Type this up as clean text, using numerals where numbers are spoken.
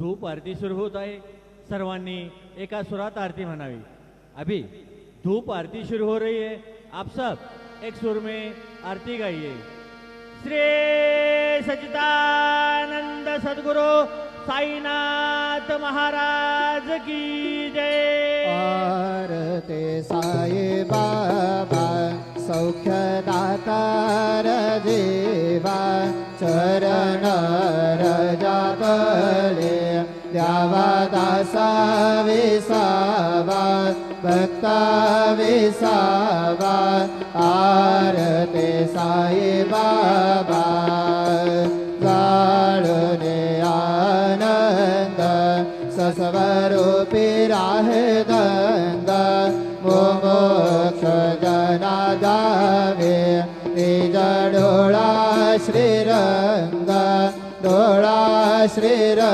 धूप आरती सुरू होत आहे. सर्वांनी एका सुरात आरती म्हणावी. अभी धूप आरती शुरू हो रही है. आप सब एक सुर में आरती गाइए. श्री सच्चिदानंद सद्गुरु साईनाथ महाराज की जय. आरती साई बाबा सौख्यदातार देवा चरण रजातले द्यावा दासा विसावा भक्ता विसावा. आरती साई बाबा जाळणे आनंद सस्वरूपी राहे दंद मोक्ष जना जावे निज डोळा श्रीरंग डोळा श्रीरंग.